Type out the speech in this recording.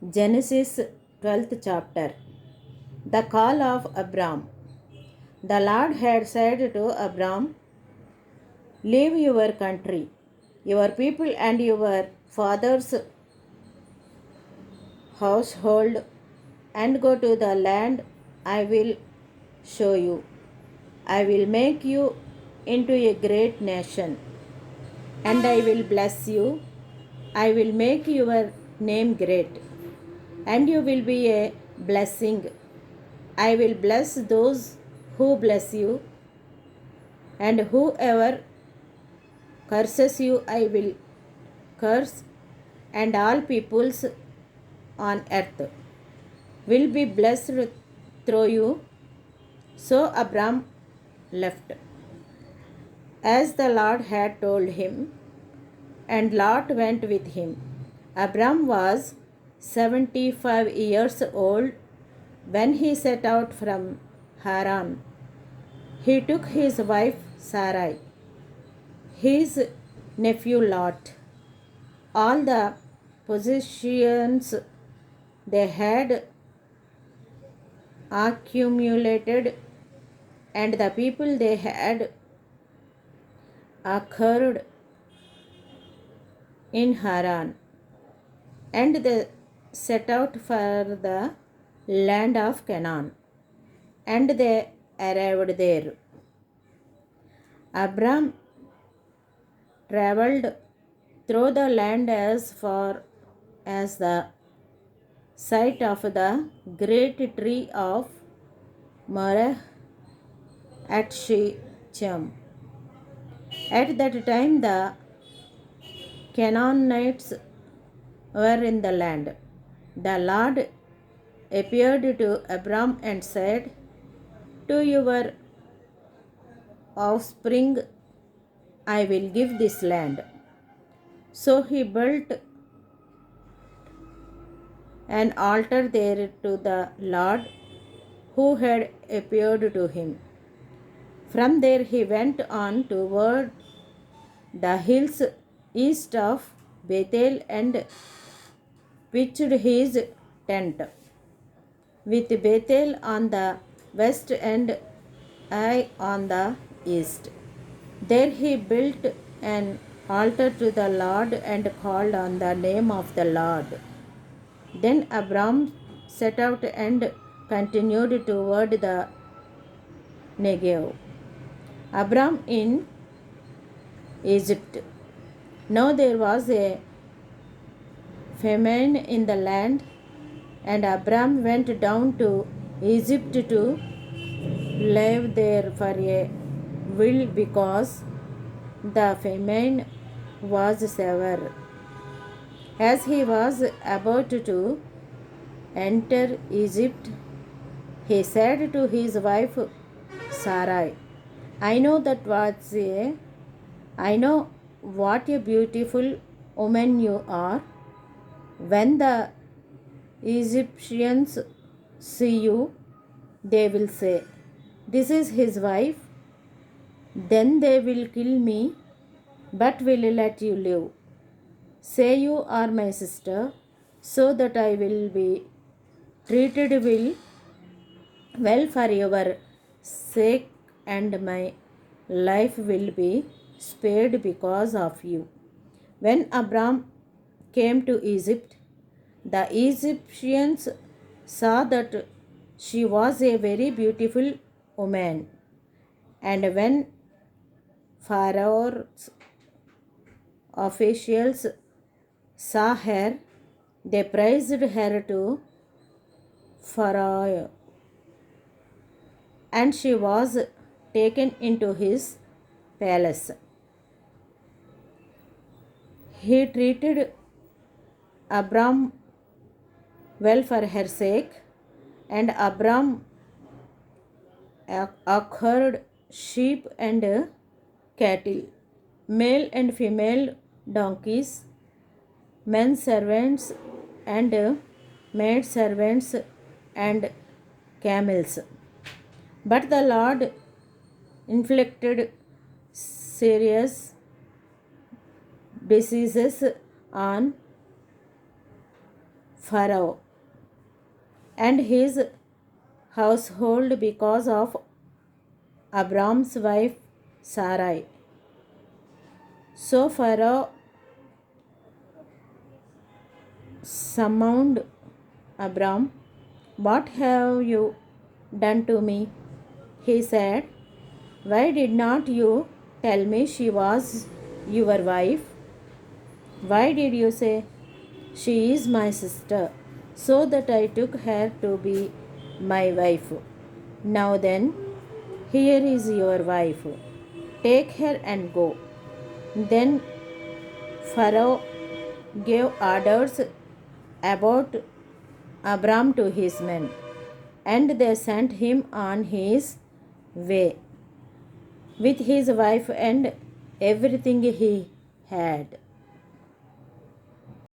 Genesis 12th chapter. The call of Abram. The Lord had said to Abram, "Leave your country, your people, and your father's household, and go to the land I will show you. I will make you into a great nation, and I will bless you. I will make your name great, and you will be a blessing. I will bless those who bless you, and whoever curses you, I will curse, and all peoples on earth will be blessed through you." So Abram left, as the Lord had told him, and Lot went with him. Abram was 75 years old when he set out from Haran. He took his wife Sarai, his nephew Lot, all the possessions they had accumulated, and the people they had acquired in Haran, and they set out for the land of Canaan, and they arrived there. Abram traveled through the land as far as the site of the great tree of Moreh at Shechem. At that time, the Canaanites were in the land. The Lord appeared to Abram and said, "To your offspring I will give this land." So he built an altar there to the Lord who had appeared to him. From there he went on toward the hills east of Bethel and pitched his tent, with Bethel on the west and Ai on the east. There he built an altar to the Lord and called on the name of the Lord. Then Abram set out and continued toward the Negev. Abram in Egypt. Now there was a famine in the land, and Abram went down to Egypt to live there for a while because the famine was severe. As he was about to enter Egypt, he said to his wife Sarai, I know what a beautiful woman you are. When the Egyptians see you, they will say, 'This is his wife.' Then they will kill me, but will let you live. Say you are my sister, so that I will be treated well for your sake, and my life will be spared because of you." When Abram came to Egypt, the Egyptians saw that she was a very beautiful woman, and when Pharaoh's officials saw her, they praised her to Pharaoh, and she was taken into his palace. He treated Abram well for her sake, and Abram acquired sheep and cattle, male and female donkeys, men servants and maid servants, and camels. But the Lord inflicted serious diseases on Pharaoh and his household because of Abram's wife Sarai. So Pharaoh summoned Abram. What have you done to me? He said, why did not you tell me she was your wife? Why did you say, she is my sister, so that I took her to be my wife? Now then, here is your wife. Take her and go. Then Pharaoh gave orders about Abram to his men, and they sent him on his way with his wife and everything he had.